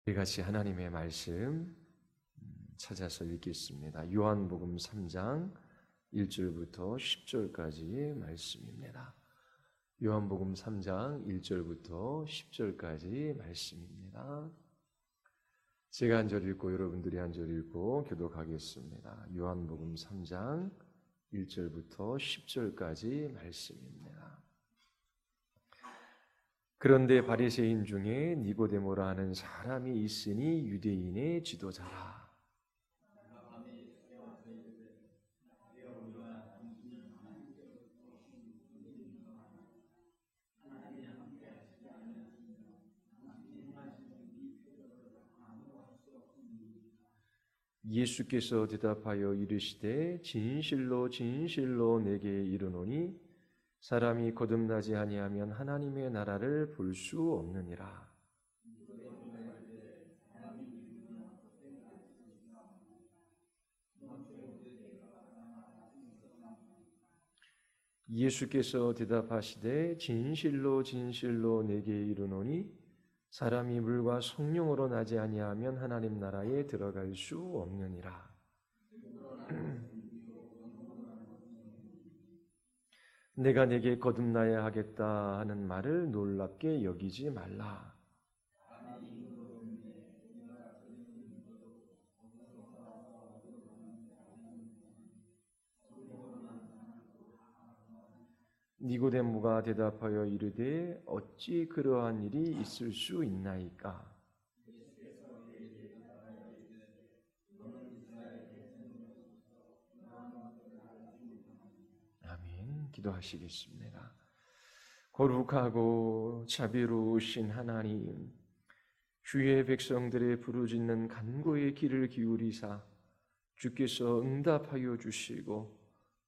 우리 같이 하나님의 말씀 찾아서 읽겠습니다. 요한복음 3장 1절부터 10절까지 말씀입니다. 요한복음 3장 1절부터 10절까지 말씀입니다. 제가 한 절 읽고 여러분들이 한 절 읽고 교독하겠습니다. 요한복음 3장 1절부터 10절까지 말씀입니다. 그런데 바리새인 중에 니고데모라 하는 사람이 있으니 유대인의 지도자라. 예수께서 대답하여 이르시되 진실로 진실로 내게 이르노니 사람이 거듭나지 아니하면 하나님의 나라를 볼 수 없느니라. 예수께서 대답하시되 진실로 진실로 내게 이르노니 사람이 물과 성령으로 나지 아니하면 하나님 나라에 들어갈 수 없느니라. 내가 내게 거듭나야 하겠다 하는 말을 놀랍게 여기지 말라. 니고데모가 대답하여 이르되 어찌 그러한 일이 있을 수 있나이까? 아멘. 기도하시겠습니다. 거룩하고 자비로우신 하나님, 주의 백성들의 부르짖는 간구의 귀를 기울이사 주께서 응답하여 주시고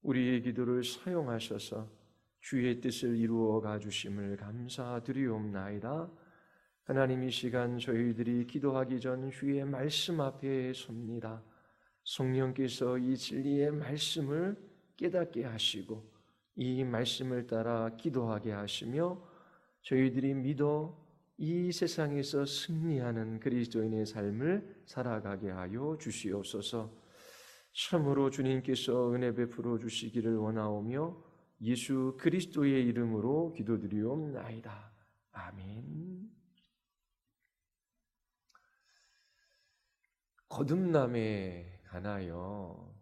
우리의 기도를 사용하셔서 주의 뜻을 이루어 가주심을 감사드리옵나이다. 하나님, 이 시간 저희들이 기도하기 전 주의 말씀 앞에 섭니다. 성령께서 이 진리의 말씀을 깨닫게 하시고 이 말씀을 따라 기도하게 하시며 저희들이 믿어 이 세상에서 승리하는 그리스도인의 삶을 살아가게 하여 주시옵소서. 참으로 주님께서 은혜 베풀어 주시기를 원하오며 예수 그리스도의 이름으로 기도드리옵나이다. 아멘. 거듭남에 관하여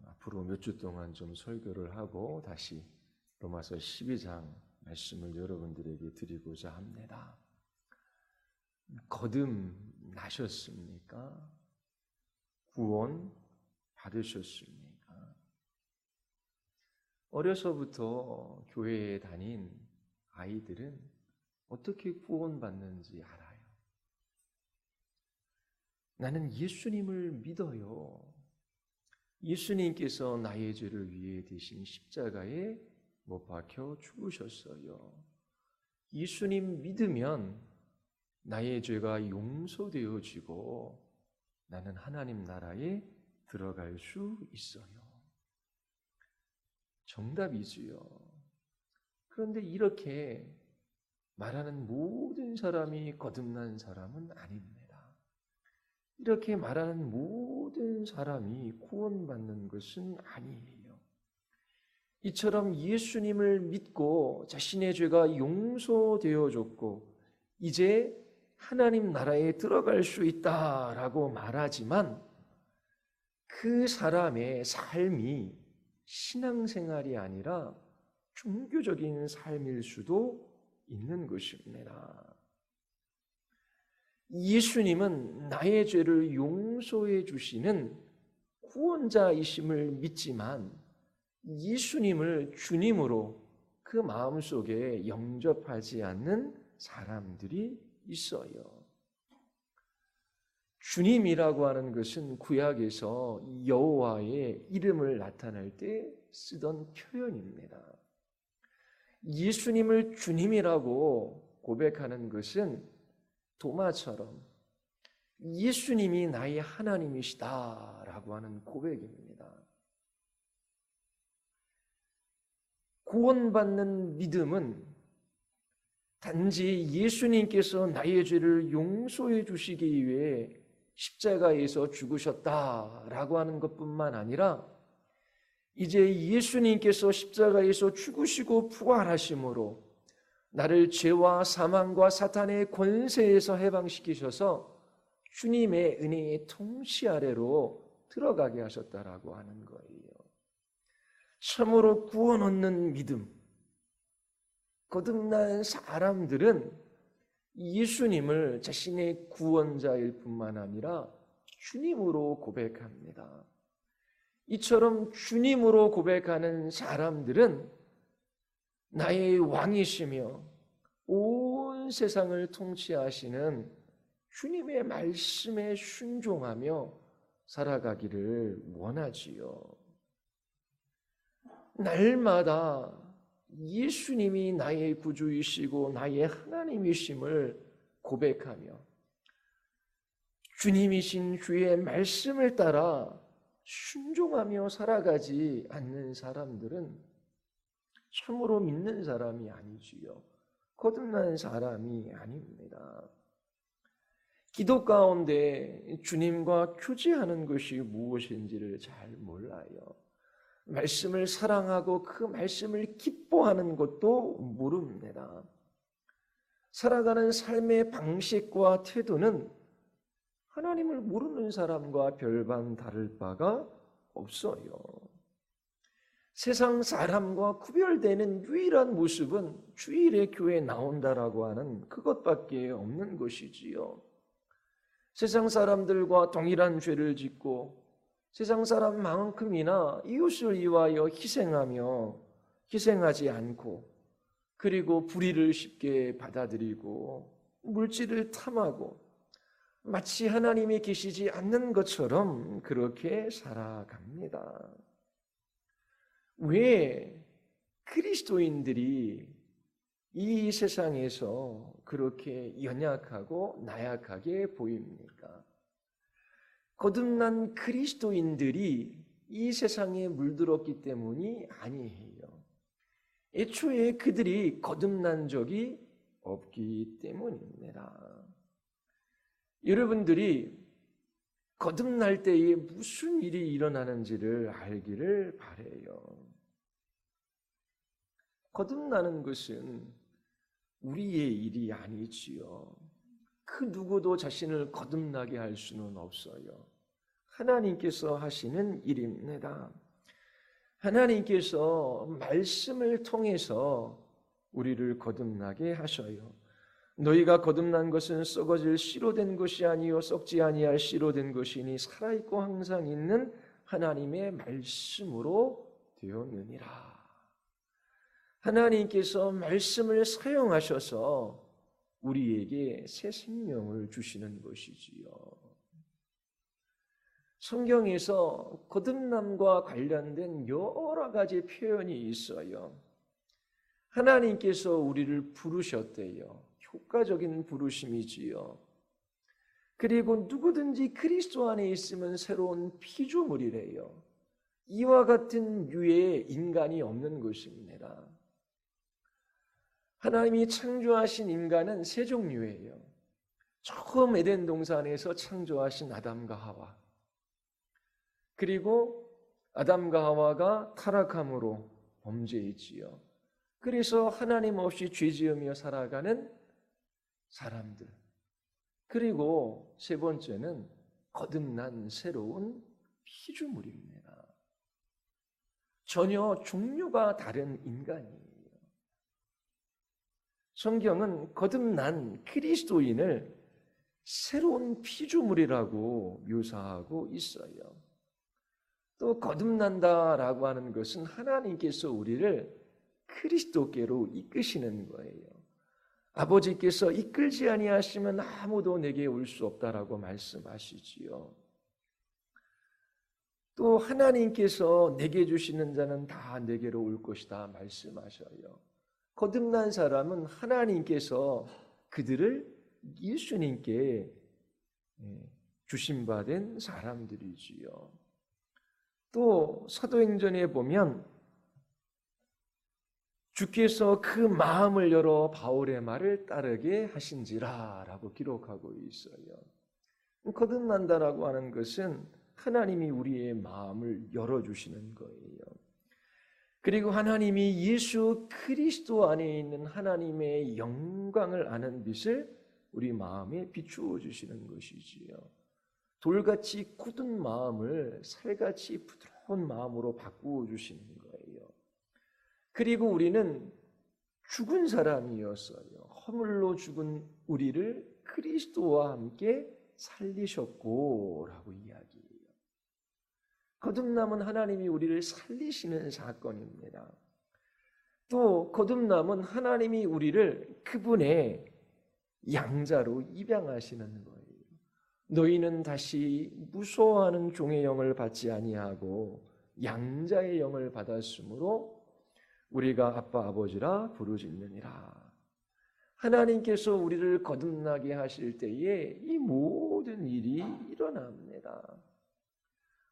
앞으로 몇 주 동안 좀 설교를 하고 다시 로마서 12장 말씀을 여러분들에게 드리고자 합니다. 거듭나셨습니까? 구원 받으셨습니까? 어려서부터 교회에 다닌 아이들은 어떻게 구원받는지 알아요. 나는 예수님을 믿어요. 예수님께서 나의 죄를 위해 대신 십자가에 못 박혀 죽으셨어요. 예수님 믿으면 나의 죄가 용서되어지고 나는 하나님 나라에 들어갈 수 있어요. 정답이지요. 그런데 이렇게 말하는 모든 사람이 거듭난 사람은 아닙니다. 이렇게 말하는 모든 사람이 구원받는 것은 아니에요. 이처럼 예수님을 믿고 자신의 죄가 용서되어졌고 이제 하나님 나라에 들어갈 수 있다라고 말하지만 그 사람의 삶이 신앙생활이 아니라 종교적인 삶일 수도 있는 것입니다. 예수님은 나의 죄를 용서해 주시는 구원자이심을 믿지만 예수님을 주님으로 그 마음속에 영접하지 않는 사람들이 있어요. 주님이라고 하는 것은 구약에서 여호와의 이름을 나타낼 때 쓰던 표현입니다. 예수님을 주님이라고 고백하는 것은 도마처럼 예수님이 나의 하나님이시다라고 하는 고백입니다. 구원받는 믿음은 단지 예수님께서 나의 죄를 용서해 주시기 위해 십자가에서 죽으셨다라고 하는 것뿐만 아니라 이제 예수님께서 십자가에서 죽으시고 부활하심으로 나를 죄와 사망과 사탄의 권세에서 해방시키셔서 주님의 은혜의 통치 아래로 들어가게 하셨다라고 하는 거예요. 참으로 구원 얻는 믿음, 거듭난 사람들은 예수님을 자신의 구원자일 뿐만 아니라 주님으로 고백합니다. 이처럼 주님으로 고백하는 사람들은 나의 왕이시며 온 세상을 통치하시는 주님의 말씀에 순종하며 살아가기를 원하지요. 날마다 예수님이 나의 구주이시고 나의 하나님이심을 고백하며 주님이신 주의 말씀을 따라 순종하며 살아가지 않는 사람들은 참으로 믿는 사람이 아니지요. 거듭난 사람이 아닙니다. 기도 가운데 주님과 교제하는 것이 무엇인지를 잘 몰라요. 말씀을 사랑하고 그 말씀을 기뻐하는 것도 모릅니다. 살아가는 삶의 방식과 태도는 하나님을 모르는 사람과 별반 다를 바가 없어요. 세상 사람과 구별되는 유일한 모습은 주일에 교회에 나온다라고 하는 그것밖에 없는 것이지요. 세상 사람들과 동일한 죄를 짓고 세상 사람만큼이나 이웃을 위하여 희생하지 않고 그리고 불의를 쉽게 받아들이고 물질을 탐하고 마치 하나님이 계시지 않는 것처럼 그렇게 살아갑니다. 왜 그리스도인들이 이 세상에서 그렇게 연약하고 나약하게 보입니까? 거듭난 그리스도인들이 이 세상에 물들었기 때문이 아니에요. 애초에 그들이 거듭난 적이 없기 때문입니다. 여러분들이 거듭날 때에 무슨 일이 일어나는지를 알기를 바라요. 거듭나는 것은 우리의 일이 아니지요. 그 누구도 자신을 거듭나게 할 수는 없어요. 하나님께서 하시는 일입니다. 하나님께서 말씀을 통해서 우리를 거듭나게 하셔요. 너희가 거듭난 것은 썩어질 씨로 된 것이 아니요 썩지 아니할 씨로 된 것이니 살아있고 항상 있는 하나님의 말씀으로 되었느니라. 하나님께서 말씀을 사용하셔서 우리에게 새 생명을 주시는 것이지요. 성경에서 거듭남과 관련된 여러 가지 표현이 있어요. 하나님께서 우리를 부르셨대요. 효과적인 부르심이지요. 그리고 누구든지 그리스도 안에 있으면 새로운 피조물이래요. 이와 같은 유의 인간이 없는 것입니다. 하나님이 창조하신 인간은 세 종류예요. 처음 에덴 동산에서 창조하신 아담과 하와. 그리고 아담과 하와가 타락함으로 범죄했지요. 그래서 하나님 없이 죄지으며 살아가는 사람들. 그리고 세 번째는 거듭난 새로운 피조물입니다. 전혀 종류가 다른 인간이에요. 성경은 거듭난 그리스도인을 새로운 피조물이라고 묘사하고 있어요. 또 거듭난다라고 하는 것은 하나님께서 우리를 그리스도께로 이끄시는 거예요. 아버지께서 이끌지 아니하시면 아무도 내게 올 수 없다라고 말씀하시지요. 또 하나님께서 내게 주시는 자는 다 내게로 올 것이다 말씀하셔요. 거듭난 사람은 하나님께서 그들을 예수님께 주심받은 사람들이지요. 또 사도행전에 보면 주께서 그 마음을 열어 바울의 말을 따르게 하신지라라고 기록하고 있어요. 거듭난다라고 하는 것은 하나님이 우리의 마음을 열어주시는 거예요. 그리고 하나님이 예수 그리스도 안에 있는 하나님의 영광을 아는 빛을 우리 마음에 비추어 주시는 것이지요. 돌같이 굳은 마음을 살같이 부드러운 마음으로 바꾸어 주시는 거예요. 그리고 우리는 죽은 사람이었어요. 허물로 죽은 우리를 그리스도와 함께 살리셨고 라고 이야기해요. 거듭남은 하나님이 우리를 살리시는 사건입니다. 또 거듭남은 하나님이 우리를 그분의 양자로 입양하시는 거예요. 너희는 다시 무서워하는 종의 영을 받지 아니하고 양자의 영을 받았으므로 우리가 아빠 아버지라 부르짖느니라. 하나님께서 우리를 거듭나게 하실 때에 이 모든 일이 일어납니다.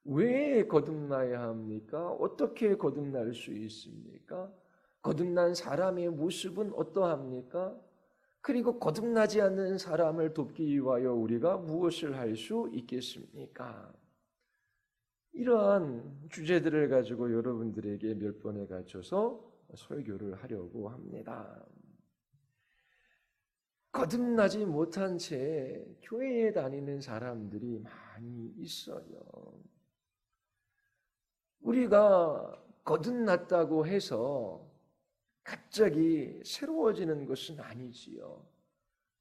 왜 거듭나야 합니까? 어떻게 거듭날 수 있습니까? 거듭난 사람의 모습은 어떠합니까? 그리고 거듭나지 않는 사람을 돕기 위하여 우리가 무엇을 할 수 있겠습니까? 이러한 주제들을 가지고 여러분들에게 몇 번에 걸쳐서 설교를 하려고 합니다. 거듭나지 못한 채 교회에 다니는 사람들이 많이 있어요. 우리가 거듭났다고 해서 갑자기 새로워지는 것은 아니지요.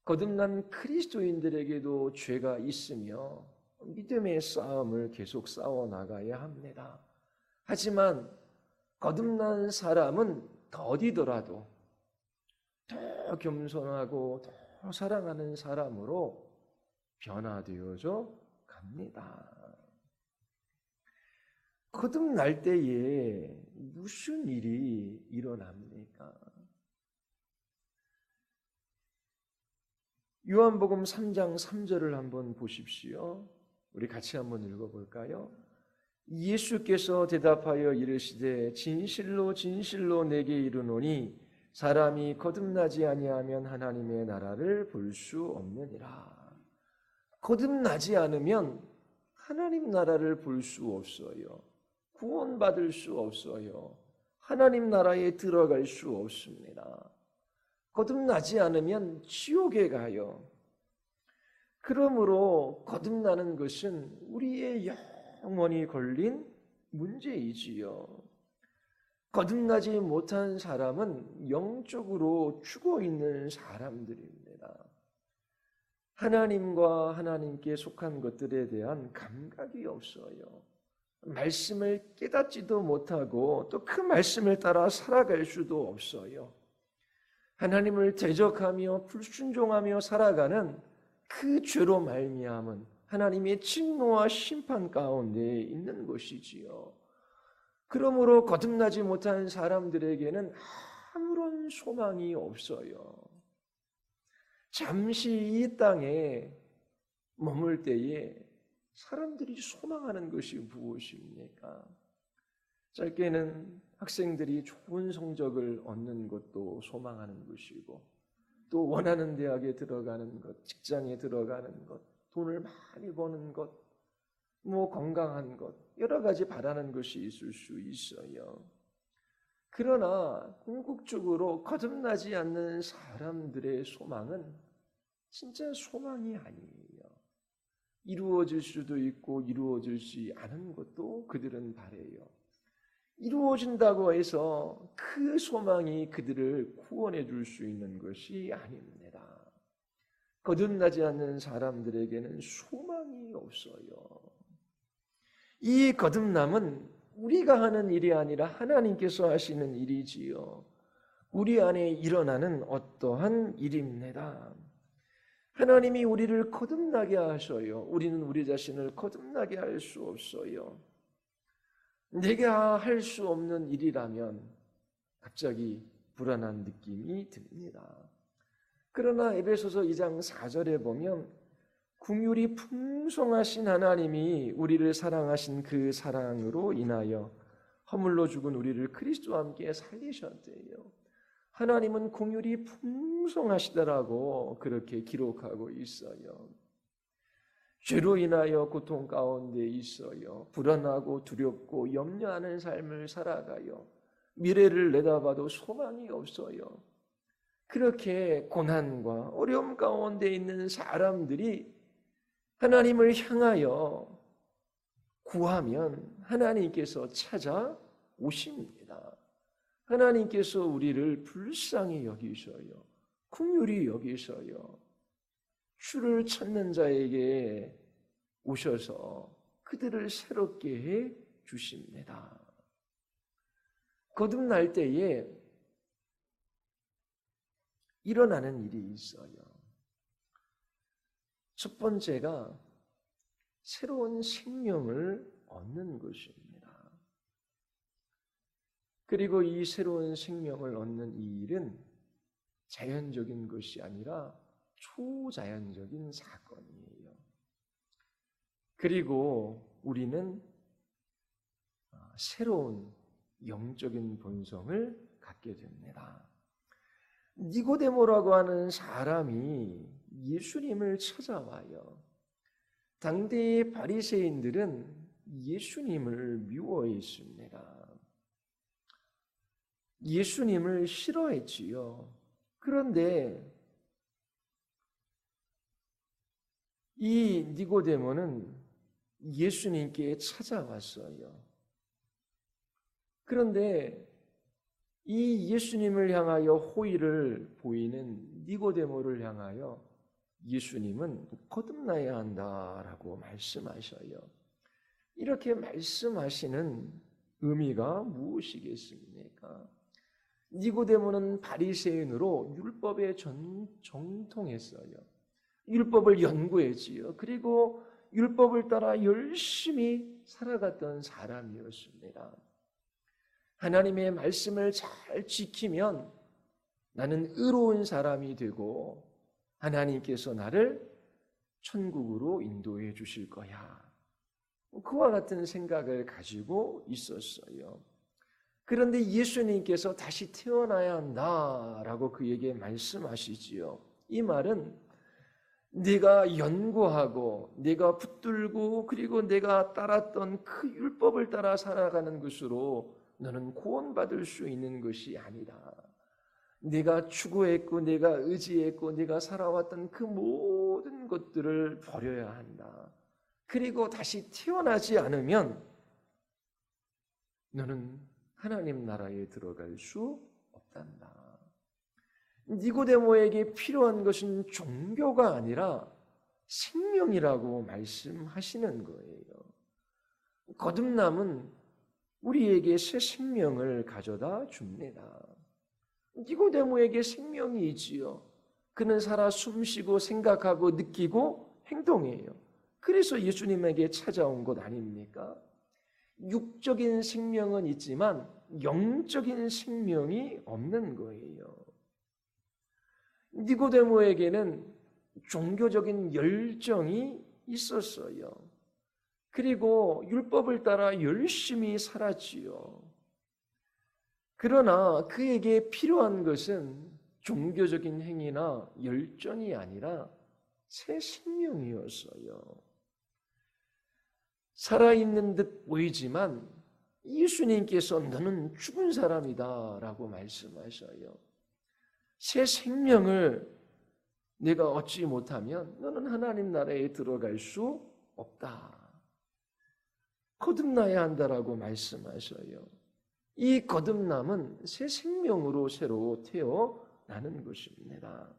거듭난 그리스도인들에게도 죄가 있으며 믿음의 싸움을 계속 싸워나가야 합니다. 하지만 거듭난 사람은 더디더라도 더 겸손하고 더 사랑하는 사람으로 변화되어져 갑니다. 거듭날 때에 무슨 일이 일어납니까? 요한복음 3장 3절을 한번 보십시오. 우리 같이 한번 읽어볼까요? 예수께서 대답하여 이르시되 진실로 진실로 내게 이르노니 사람이 거듭나지 아니하면 하나님의 나라를 볼 수 없느니라. 거듭나지 않으면 하나님 나라를 볼 수 없어요. 구원받을 수 없어요. 하나님 나라에 들어갈 수 없습니다. 거듭나지 않으면 지옥에 가요. 그러므로 거듭나는 것은 우리의 영원히 걸린 문제이지요. 거듭나지 못한 사람은 영적으로 죽어있는 사람들입니다. 하나님과 하나님께 속한 것들에 대한 감각이 없어요. 말씀을 깨닫지도 못하고 또 그 말씀을 따라 살아갈 수도 없어요. 하나님을 대적하며 불순종하며 살아가는 그 죄로 말미암은 하나님의 진노와 심판 가운데 있는 것이지요. 그러므로 거듭나지 못한 사람들에게는 아무런 소망이 없어요. 잠시 이 땅에 머물 때에 사람들이 소망하는 것이 무엇입니까? 짧게는 학생들이 좋은 성적을 얻는 것도 소망하는 것이고, 또 원하는 대학에 들어가는 것, 직장에 들어가는 것, 돈을 많이 버는 것, 건강한 것, 여러 가지 바라는 것이 있을 수 있어요. 그러나 궁극적으로 거듭나지 않는 사람들의 소망은 진짜 소망이 아니에요. 이루어질 수도 있고 이루어지지 않은 것도 그들은 바래요. 이루어진다고 해서 그 소망이 그들을 구원해 줄 수 있는 것이 아닙니다. 거듭나지 않는 사람들에게는 소망이 없어요. 이 거듭남은 우리가 하는 일이 아니라 하나님께서 하시는 일이지요. 우리 안에 일어나는 어떠한 일입니다. 하나님이 우리를 거듭나게 하셔요. 우리는 우리 자신을 거듭나게 할 수 없어요. 내가 할 수 없는 일이라면 갑자기 불안한 느낌이 듭니다. 그러나 에베소서 2장 4절에 보면 긍휼이 풍성하신 하나님이 우리를 사랑하신 그 사랑으로 인하여 허물로 죽은 우리를 그리스도와 함께 살리셨대요. 하나님은 긍휼이 풍성하시다라고 그렇게 기록하고 있어요. 죄로 인하여 고통 가운데 있어요. 불안하고 두렵고 염려하는 삶을 살아가요. 미래를 내다봐도 소망이 없어요. 그렇게 고난과 어려움 가운데 있는 사람들이 하나님을 향하여 구하면 하나님께서 찾아오십니다. 하나님께서 우리를 불쌍히 여기셔요. 긍휼히 여기셔요. 주를 찾는 자에게 오셔서 그들을 새롭게 해 주십니다. 거듭날 때에 일어나는 일이 있어요. 첫 번째가 새로운 생명을 얻는 것입니다. 그리고 이 새로운 생명을 얻는 이 일은 자연적인 것이 아니라 초자연적인 사건이에요. 그리고 우리는 새로운 영적인 본성을 갖게 됩니다. 니고데모라고 하는 사람이 예수님을 찾아와요. 당대의 바리새인들은 예수님을 미워했습니다. 예수님을 싫어했지요. 그런데 이 니고데모는 예수님께 찾아왔어요. 그런데 이 예수님을 향하여 호의를 보이는 니고데모를 향하여 예수님은 거듭나야 한다라고 말씀하셔요. 이렇게 말씀하시는 의미가 무엇이겠습니까? 니고데모는 바리새인으로 율법에 정통했어요. 율법을 연구했지요. 그리고 율법을 따라 열심히 살아갔던 사람이었습니다. 하나님의 말씀을 잘 지키면 나는 의로운 사람이 되고 하나님께서 나를 천국으로 인도해 주실 거야. 그와 같은 생각을 가지고 있었어요. 그런데 예수님께서 다시 태어나야 한다라고 그에게 말씀하시지요. 이 말은 네가 연구하고 네가 붙들고 그리고 내가 따랐던 그 율법을 따라 살아가는 것으로 너는 구원받을 수 있는 것이 아니다. 네가 추구했고 네가 의지했고 네가 살아왔던 그 모든 것들을 버려야 한다. 그리고 다시 태어나지 않으면 너는 하나님 나라에 들어갈 수 없단다. 니고데모에게 필요한 것은 종교가 아니라 생명이라고 말씀하시는 거예요. 거듭남은 우리에게 새 생명을 가져다 줍니다. 니고데모에게 생명이 있지요. 그는 살아 숨쉬고 생각하고 느끼고 행동해요. 그래서 예수님에게 찾아온 것 아닙니까? 육적인 생명은 있지만 영적인 생명이 없는 거예요. 니고데모에게는 종교적인 열정이 있었어요. 그리고 율법을 따라 열심히 살았지요. 그러나 그에게 필요한 것은 종교적인 행위나 열정이 아니라 새 생명이었어요. 살아있는 듯 보이지만 예수님께서 너는 죽은 사람이다 라고 말씀하셔요. 새 생명을 내가 얻지 못하면 너는 하나님 나라에 들어갈 수 없다. 거듭나야 한다라고 말씀하셔요. 이 거듭남은 새 생명으로 새로 태어나는 것입니다.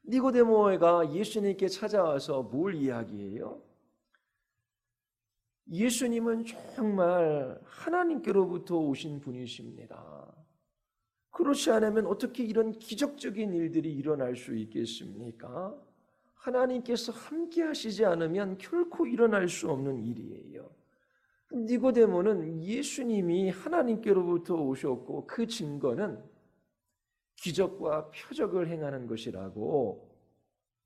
니고데모가 예수님께 찾아와서 뭘 이야기해요? 예수님은 정말 하나님께로부터 오신 분이십니다. 그렇지 않으면 어떻게 이런 기적적인 일들이 일어날 수 있겠습니까? 하나님께서 함께 하시지 않으면 결코 일어날 수 없는 일이에요. 니고데모는 예수님이 하나님께로부터 오셨고 그 증거는 기적과 표적을 행하는 것이라고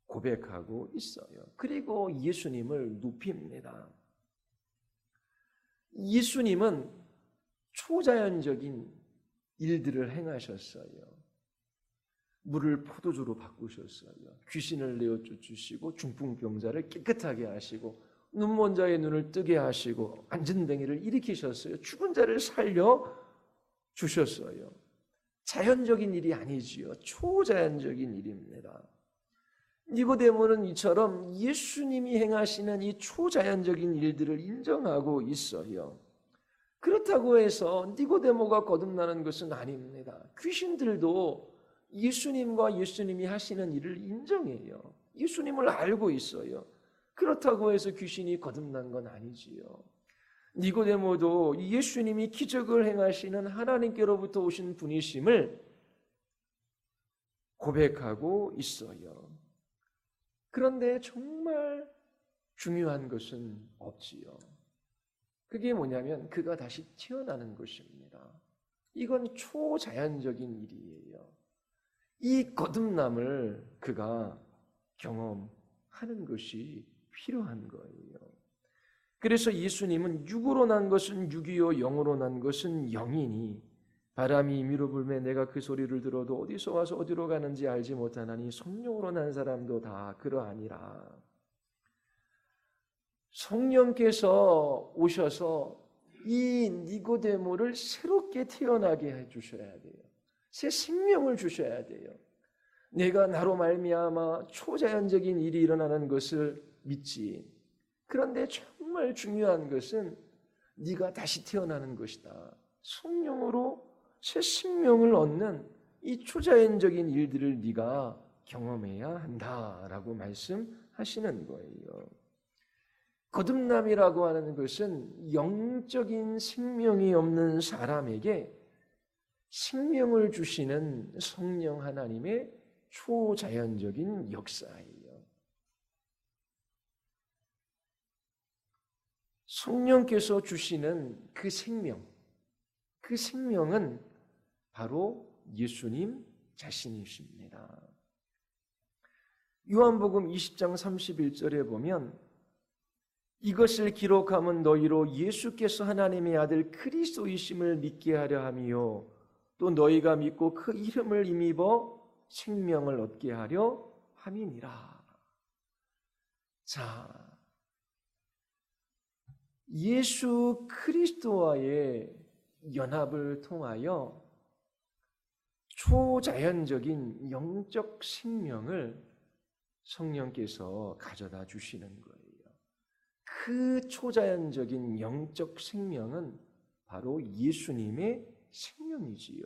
고백하고 있어요. 그리고 예수님을 높입니다. 예수님은 초자연적인 일들을 행하셨어요. 물을 포도주로 바꾸셨어요. 귀신을 내어 쫓으시고 중풍병자를 깨끗하게 하시고 눈먼 자의 눈을 뜨게 하시고 안진뱅이를 일으키셨어요. 죽은 자를 살려 주셨어요. 자연적인 일이 아니지요. 초자연적인 일입니다. 니고데모는 이처럼 예수님이 행하시는 이 초자연적인 일들을 인정하고 있어요. 그렇다고 해서 니고데모가 거듭나는 것은 아닙니다. 귀신들도 예수님과 예수님이 하시는 일을 인정해요. 예수님을 알고 있어요. 그렇다고 해서 귀신이 거듭난 건 아니지요. 니고데모도 예수님이 기적을 행하시는 하나님께로부터 오신 분이심을 고백하고 있어요. 그런데 정말 중요한 것은 없지요. 그게 뭐냐면 그가 다시 태어나는 것입니다. 이건 초자연적인 일이에요. 이 거듭남을 그가 경험하는 것이 필요한 거예요. 그래서 예수님은 육으로 난 것은 육이요 영으로 난 것은 영이니 바람이 임의로 불매 내가 그 소리를 들어도 어디서 와서 어디로 가는지 알지 못하나니 성령으로 난 사람도 다 그러하니라. 성령께서 오셔서 이 니고데모를 새롭게 태어나게 해주셔야 돼요. 새 생명을 주셔야 돼요. 내가 나로 말미암아 초자연적인 일이 일어나는 것을 믿지. 그런데 정말 중요한 것은 네가 다시 태어나는 것이다. 성령으로 새 생명을 얻는 이 초자연적인 일들을 네가 경험해야 한다라고 말씀하시는 거예요. 거듭남이라고 하는 것은 영적인 생명이 없는 사람에게 생명을 주시는 성령 하나님의 초자연적인 역사예요. 성령께서 주시는 그 생명은 바로 예수님 자신이십니다. 요한복음 20장 31절에 보면 이것을 기록함은 너희로 예수께서 하나님의 아들 그리스도이심을 믿게 하려 함이요 또 너희가 믿고 그 이름을 힘입어 생명을 얻게 하려 함이니라. 자, 예수 그리스도와의 연합을 통하여 초자연적인 영적 생명을 성령께서 가져다 주시는 거예요. 그 초자연적인 영적 생명은 바로 예수님의 생명이지요.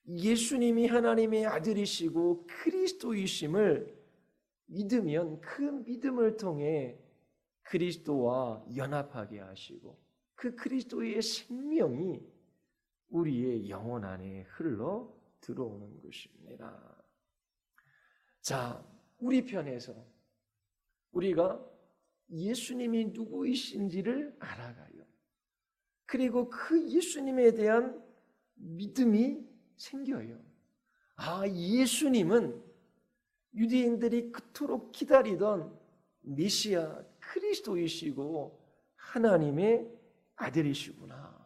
예수님이 하나님의 아들이시고 그리스도이심을 믿으면 그 믿음을 통해 그리스도와 연합하게 하시고 그 그리스도의 생명이 우리의 영혼 안에 흘러 들어오는 것입니다. 자, 우리 편에서 우리가 예수님이 누구이신지를 알아가요. 그리고 그 예수님에 대한 믿음이 생겨요. 아, 예수님은 유대인들이 그토록 기다리던 메시아 그리스도이시고 하나님의 아들이시구나.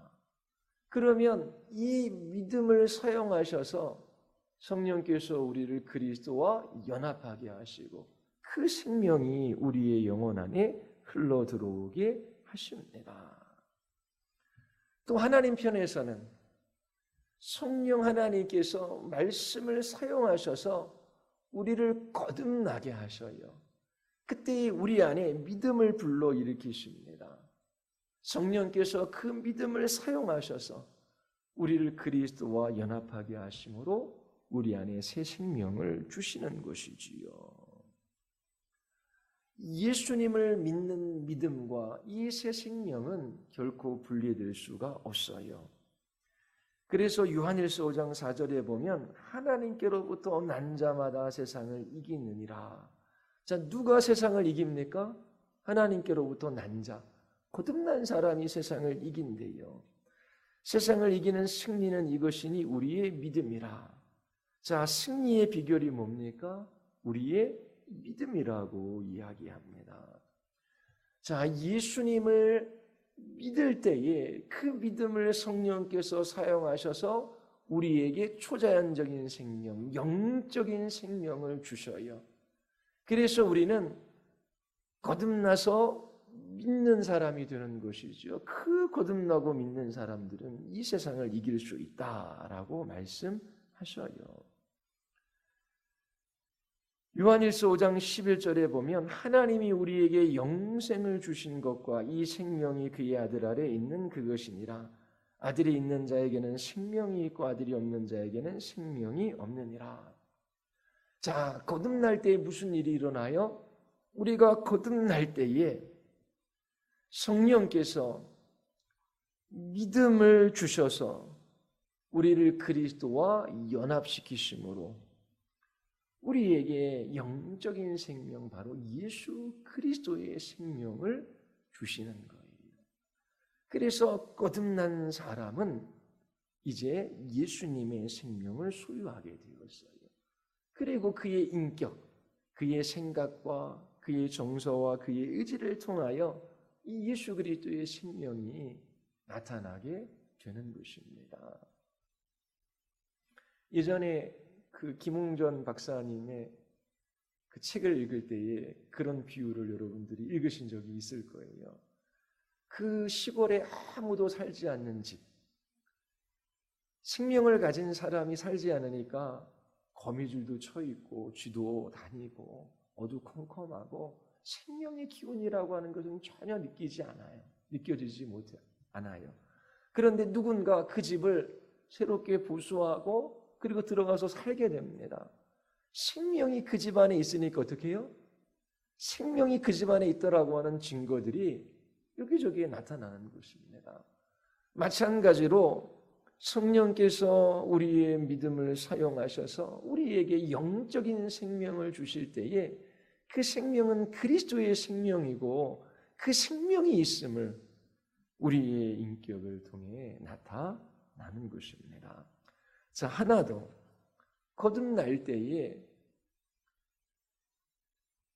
그러면 이 믿음을 사용하셔서 성령께서 우리를 그리스도와 연합하게 하시고 그 생명이 우리의 영혼 안에 흘러 들어오게 하십니다. 또 하나님 편에서는 성령 하나님께서 말씀을 사용하셔서 우리를 거듭나게 하셔요. 그때 우리 안에 믿음을 불러일으키십니다. 성령께서 그 믿음을 사용하셔서 우리를 그리스도와 연합하게 하심으로 우리 안에 새 생명을 주시는 것이지요. 예수님을 믿는 믿음과 이 새 생명은 결코 분리될 수가 없어요. 그래서 요한일서 5장 4절에 보면 하나님께로부터 난 자마다 세상을 이기느니라. 자, 누가 세상을 이깁니까? 하나님께로부터 난 자, 거듭난 사람이 세상을 이긴대요. 세상을 이기는 승리는 이것이니 우리의 믿음이라. 자, 승리의 비결이 뭡니까? 우리의 믿음이라고 이야기합니다. 자, 예수님을 믿을 때에 그 믿음을 성령께서 사용하셔서 우리에게 초자연적인 생명, 영적인 생명을 주셔요. 그래서 우리는 거듭나서 믿는 사람이 되는 것이죠. 그 거듭나고 믿는 사람들은 이 세상을 이길 수 있다라고 말씀하셔요. 요한일서 5장 11절에 보면 하나님이 우리에게 영생을 주신 것과 이 생명이 그의 아들 아래 있는 그것이니라. 아들이 있는 자에게는 생명이 있고 아들이 없는 자에게는 생명이 없느니라. 자, 거듭날 때에 무슨 일이 일어나요? 우리가 거듭날 때에 성령께서 믿음을 주셔서 우리를 그리스도와 연합시키심으로 우리에게 영적인 생명, 바로 예수 그리스도의 생명을 주시는 거예요. 그래서 거듭난 사람은 이제 예수님의 생명을 소유하게 되었어요. 그리고 그의 인격, 그의 생각과 그의 정서와 그의 의지를 통하여 이 예수 그리스도의 생명이 나타나게 되는 것입니다. 예전에 그 김웅전 박사님의 그 책을 읽을 때에 그런 비유를 여러분들이 읽으신 적이 있을 거예요. 그 시골에 아무도 살지 않는 집, 생명을 가진 사람이 살지 않으니까 거미줄도 쳐 있고 쥐도 다니고 어두컴컴하고 생명의 기운이라고 하는 것은 전혀 느끼지 않아요. 느껴지지 못해 않아요. 그런데 누군가 그 집을 새롭게 보수하고 그리고 들어가서 살게 됩니다. 생명이 그 집 안에 있으니까 어떻게 해요? 생명이 그 집 안에 있다라고 하는 증거들이 여기저기에 나타나는 것입니다. 마찬가지로 성령께서 우리의 믿음을 사용하셔서 우리에게 영적인 생명을 주실 때에 그 생명은 그리스도의 생명이고 그 생명이 있음을 우리의 인격을 통해 나타나는 것입니다. 자, 하나 더 거듭날 때에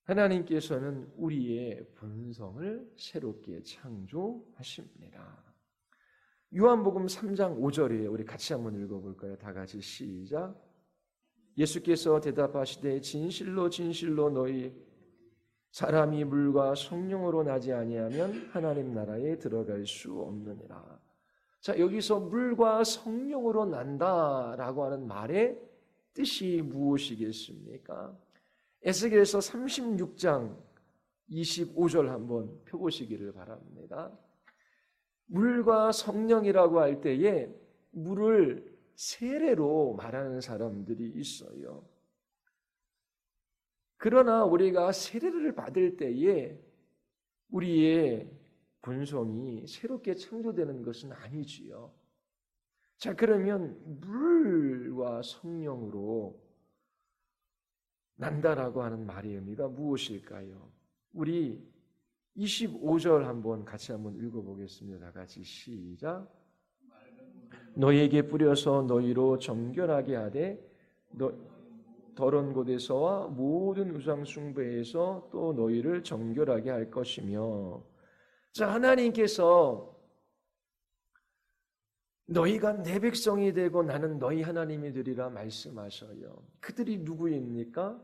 하나님께서는 우리의 본성을 새롭게 창조하십니다. 요한복음 3장 5절에 우리 같이 한번 읽어볼까요? 다 같이 시작. 예수께서 대답하시되 진실로 진실로 너희 사람이 물과 성령으로 나지 아니하면 하나님 나라에 들어갈 수 없느니라. 자, 여기서 물과 성령으로 난다라고 하는 말의 뜻이 무엇이겠습니까? 에스겔서 36장 25절 한번 펴보시기를 바랍니다. 물과 성령이라고 할 때에 물을 세례로 말하는 사람들이 있어요. 그러나 우리가 세례를 받을 때에 우리의 본성이 새롭게 창조되는 것은 아니지요. 자, 그러면 물과 성령으로 난다라고 하는 말의 의미가 무엇일까요? 우리 25절 한번 같이 한번 읽어보겠습니다. 같이 시작. 너희에게 뿌려서 너희로 정결하게 하되 더러운 곳에서와 모든 우상 숭배에서 또 너희를 정결하게 할 것이며. 자, 하나님께서 너희가 내 백성이 되고 나는 너희 하나님이 되리라 말씀하셔요. 그들이 누구입니까?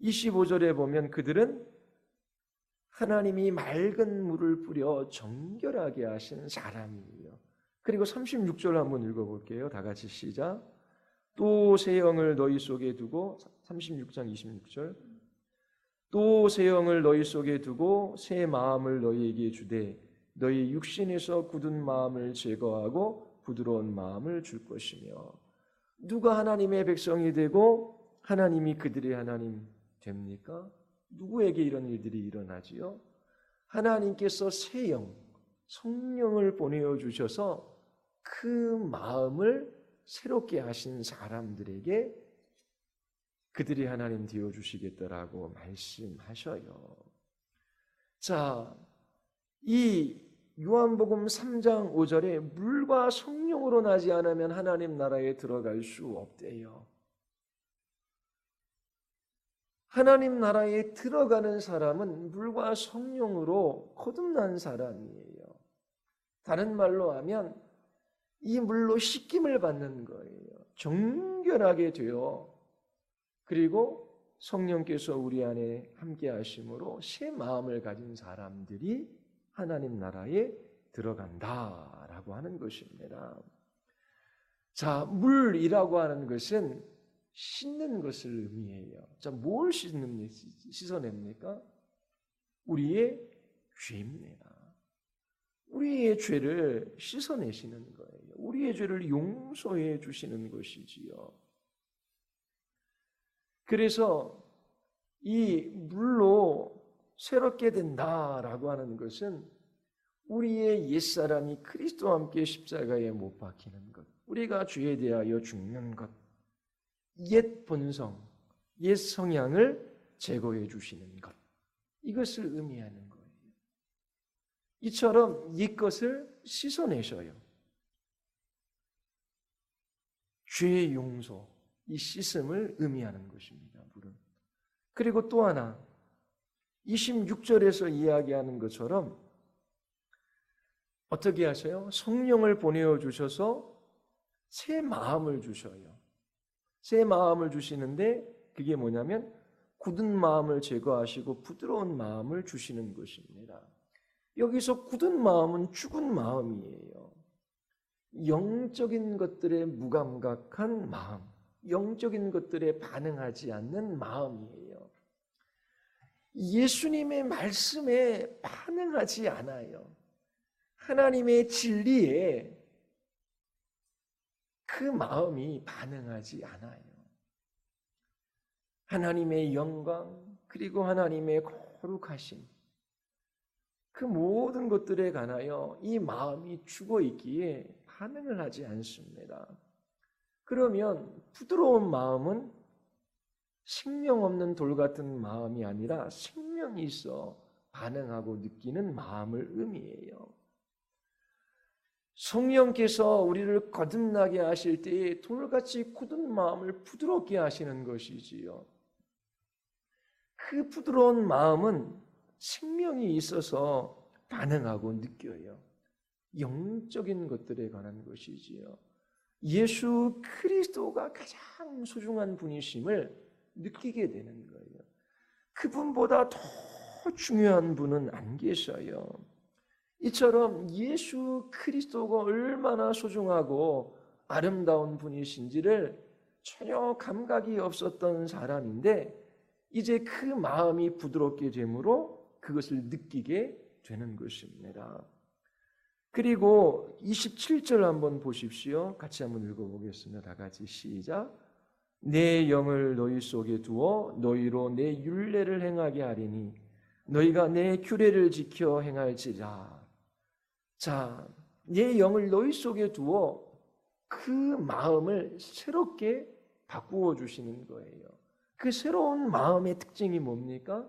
25절에 보면 그들은 하나님이 맑은 물을 뿌려 정결하게 하신 사람이에요. 그리고 36절 한번 읽어볼게요. 다 같이 시작. 또 새 영을 너희 속에 두고 36장 26절 또 새 영을 너희 속에 두고 새 마음을 너희에게 주되 너희 육신에서 굳은 마음을 제거하고 부드러운 마음을 줄 것이며. 누가 하나님의 백성이 되고 하나님이 그들의 하나님 됩니까? 누구에게 이런 일들이 일어나지요? 하나님께서 새 영, 성령을 보내주셔서 그 마음을 새롭게 하신 사람들에게 그들이 하나님 되어주시겠다라고 말씀하셔요. 자, 이 요한복음 3장 5절에 물과 성령으로 나지 않으면 하나님 나라에 들어갈 수 없대요. 하나님 나라에 들어가는 사람은 물과 성령으로 거듭난 사람이에요. 다른 말로 하면 이 물로 씻김을 받는 거예요. 정결하게 되어 그리고 성령께서 우리 안에 함께 하심으로 새 마음을 가진 사람들이 하나님 나라에 들어간다라고 하는 것입니다. 자, 물이라고 하는 것은 씻는 것을 의미해요. 자, 뭘 씻어냅니까? 우리의 죄입니다. 우리의 죄를 씻어내시는 거예요. 우리의 죄를 용서해 주시는 것이지요. 그래서 이 물로 새롭게 된다라고 하는 것은 우리의 옛사람이 그리스도와 함께 십자가에 못 박히는 것, 우리가 죄에 대하여 죽는 것, 옛 본성, 옛 성향을 제거해 주시는 것, 이것을 의미하는 거예요. 이처럼 옛것을 씻어내셔요. 죄의 용서, 이 씻음을 의미하는 것입니다. 물은. 그리고 또 하나 26절에서 이야기하는 것처럼 어떻게 하세요? 성령을 보내어 주셔서 새 마음을 주셔요. 새 마음을 주시는데 그게 뭐냐면 굳은 마음을 제거하시고 부드러운 마음을 주시는 것입니다. 여기서 굳은 마음은 죽은 마음이에요. 영적인 것들에 무감각한 마음, 영적인 것들에 반응하지 않는 마음이에요. 예수님의 말씀에 반응하지 않아요. 하나님의 진리에 그 마음이 반응하지 않아요. 하나님의 영광 그리고 하나님의 거룩하심 그 모든 것들에 관하여 이 마음이 죽어 있기에 반응을 하지 않습니다. 그러면 부드러운 마음은 생명 없는 돌 같은 마음이 아니라 생명이 있어 반응하고 느끼는 마음을 의미해요. 성령께서 우리를 거듭나게 하실 때에 돌같이 굳은 마음을 부드럽게 하시는 것이지요. 그 부드러운 마음은 생명이 있어서 반응하고 느껴요. 영적인 것들에 관한 것이지요. 예수 그리스도가 가장 소중한 분이심을 느끼게 되는 거예요. 그분보다 더 중요한 분은 안 계셔요. 이처럼 예수 그리스도가 얼마나 소중하고 아름다운 분이신지를 전혀 감각이 없었던 사람인데 이제 그 마음이 부드럽게 되므로 그것을 느끼게 되는 것입니다. 그리고 27절 한번 보십시오. 같이 한번 읽어보겠습니다. 다 같이 시작. 내 영을 너희 속에 두어 너희로 내 율례를 행하게 하리니 너희가 내 규례를 지켜 행할지라. 자, 내 영을 너희 속에 두어 그 마음을 새롭게 바꾸어 주시는 거예요. 그 새로운 마음의 특징이 뭡니까?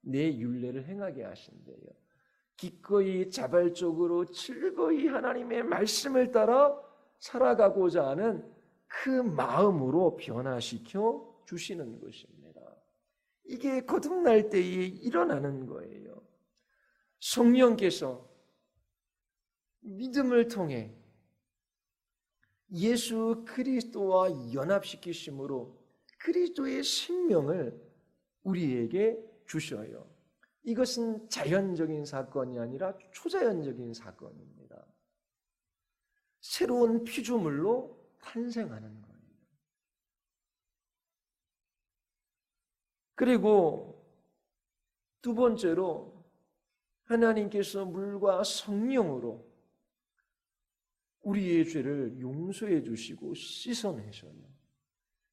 내 율례를 행하게 하신대요. 기꺼이 자발적으로 즐거이 하나님의 말씀을 따라 살아가고자 하는 그 마음으로 변화시켜 주시는 것입니다. 이게 거듭날 때에 일어나는 거예요. 성령께서 믿음을 통해 예수 그리스도와 연합시키심으로 그리스도의 생명을 우리에게 주셔요. 이것은 자연적인 사건이 아니라 초자연적인 사건입니다. 새로운 피조물로 탄생하는 거예요. 그리고 두 번째로 하나님께서 물과 성령으로 우리의 죄를 용서해 주시고 씻어내셔요.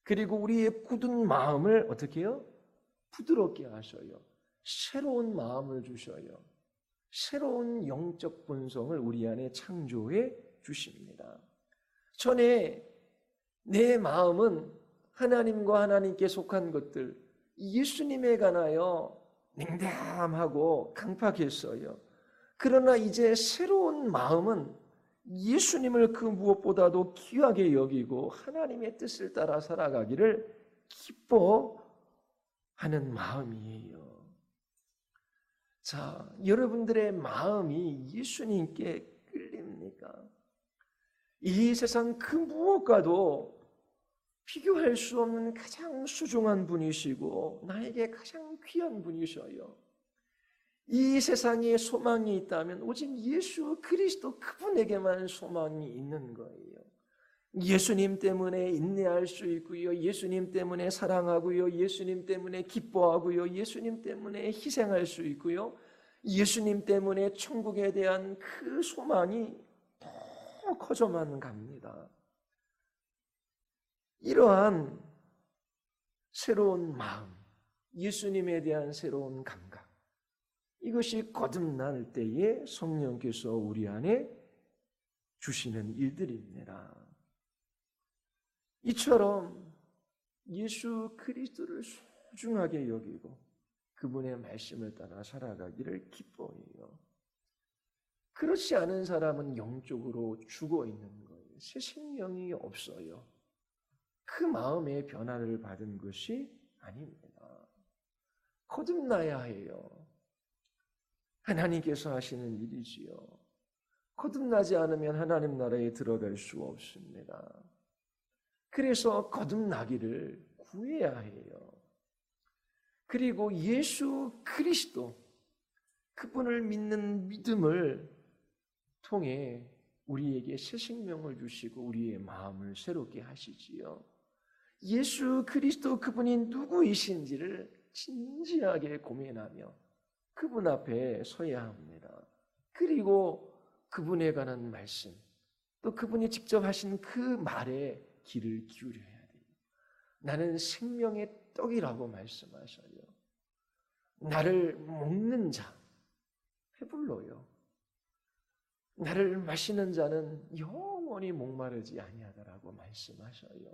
그리고 우리의 굳은 마음을 어떻게 해요? 부드럽게 하셔요. 새로운 마음을 주셔요. 새로운 영적 본성을 우리 안에 창조해 주십니다. 전에 내 마음은 하나님과 하나님께 속한 것들, 예수님에 관하여 냉담하고 강팍했어요. 그러나 이제 새로운 마음은 예수님을 그 무엇보다도 귀하게 여기고 하나님의 뜻을 따라 살아가기를 기뻐하는 하는 마음이에요. 자, 여러분들의 마음이 예수님께 끌립니까? 이 세상 그 무엇과도 비교할 수 없는 가장 소중한 분이시고 나에게 가장 귀한 분이셔요. 이 세상에 소망이 있다면 오직 예수 그리스도 그분에게만 소망이 있는 거예요. 예수님 때문에 인내할 수 있고요. 예수님 때문에 사랑하고요. 예수님 때문에 기뻐하고요. 예수님 때문에 희생할 수 있고요. 예수님 때문에 천국에 대한 그 소망이 더 커져만 갑니다. 이러한 새로운 마음, 예수님에 대한 새로운 감각, 이것이 거듭날 때에 성령께서 우리 안에 주시는 일들입니다. 이처럼 예수 그리스도를 소중하게 여기고 그분의 말씀을 따라 살아가기를 기뻐해요. 그렇지 않은 사람은 영적으로 죽어 있는 거예요. 새 생명이 없어요. 그 마음의 변화를 받은 것이 아닙니다. 거듭나야 해요. 하나님께서 하시는 일이지요. 거듭나지 않으면 하나님 나라에 들어갈 수 없습니다. 그래서 거듭나기를 구해야 해요. 그리고 예수 그리스도, 그분을 믿는 믿음을 통해 우리에게 새 생명을 주시고 우리의 마음을 새롭게 하시지요. 예수 그리스도 그분이 누구이신지를 진지하게 고민하며 그분 앞에 서야 합니다. 그리고 그분에 관한 말씀, 또 그분이 직접 하신 그 말에 귀를 기울여야 돼요. 나는 생명의 떡이라고 말씀하셔요. 나를 먹는 자 배불러요. 나를 마시는 자는 영원히 목마르지 아니하다라고 말씀하셔요.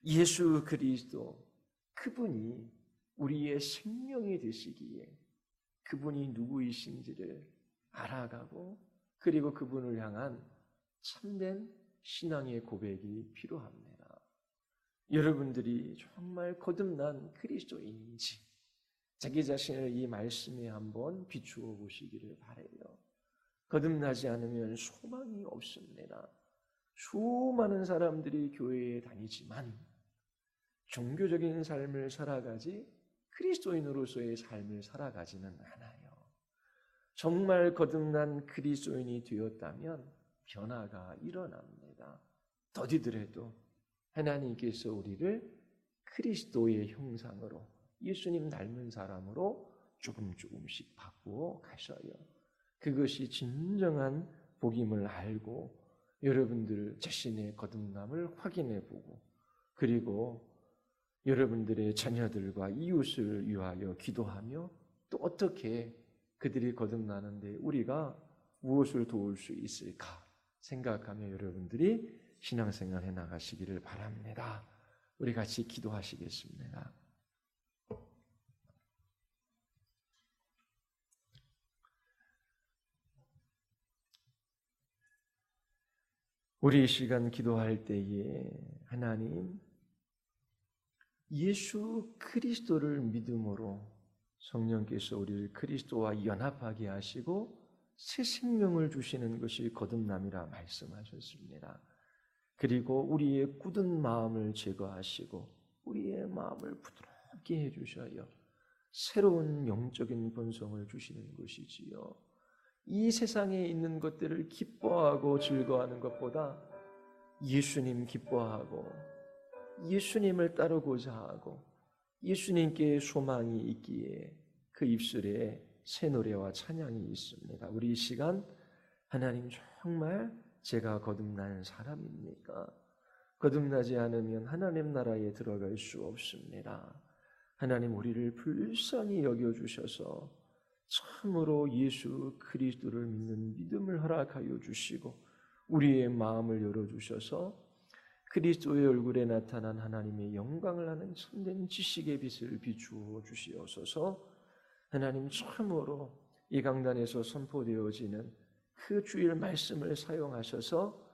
예수 그리스도 그분이 우리의 생명이 되시기에 그분이 누구이신지를 알아가고 그리고 그분을 향한 참된 신앙의 고백이 필요합니다. 여러분들이 정말 거듭난 그리스도인인지 자기 자신을 이 말씀에 한번 비추어 보시기를 바라요. 거듭나지 않으면 소망이 없습니다. 수많은 사람들이 교회에 다니지만 종교적인 삶을 살아가지 그리스도인으로서의 삶을 살아가지는 않아요. 정말 거듭난 그리스도인이 되었다면 변화가 일어납니다. 더디더라도 하나님께서 우리를 그리스도의 형상으로 예수님 닮은 사람으로 조금씩 바꾸어 가셔요. 그것이 진정한 복임을 알고 여러분들 자신의 거듭남을 확인해 보고 그리고 여러분들의 자녀들과 이웃을 위하여 기도하며 또 어떻게 그들이 거듭나는데 우리가 무엇을 도울 수 있을까 생각하며 여러분들이 신앙생활 해 나가시기를 바랍니다. 우리 같이 기도하시겠습니다. 우리 이 시간 기도할 때에 하나님 예수 그리스도를 믿음으로 성령께서 우리를 그리스도와 연합하게 하시고 새 생명을 주시는 것이 거듭남이라 말씀하셨습니다. 그리고 우리의 굳은 마음을 제거하시고 우리의 마음을 부드럽게 해주셔요. 새로운 영적인 본성을 주시는 것이지요. 이 세상에 있는 것들을 기뻐하고 즐거워하는 것보다 예수님 기뻐하고 예수님을 따르고자 하고 예수님께 소망이 있기에 그 입술에 새 노래와 찬양이 있습니다. 우리 이 시간 하나님 정말 제가 거듭난 사람입니까? 거듭나지 않으면 하나님 나라에 들어갈 수 없습니다. 하나님 우리를 불쌍히 여겨주셔서 참으로 예수 그리스도를 믿는 믿음을 허락하여 주시고 우리의 마음을 열어주셔서 그리스도의 얼굴에 나타난 하나님의 영광을 아는 참된 지식의 빛을 비추어 주시옵소서. 하나님 참으로 이 강단에서 선포되어지는 그 주일 말씀을 사용하셔서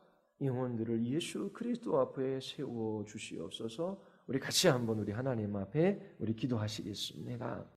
영혼들을 예수 그리스도 앞에 세워 주시옵소서. 우리 같이 한번 우리 하나님 앞에 우리 기도하시겠습니다.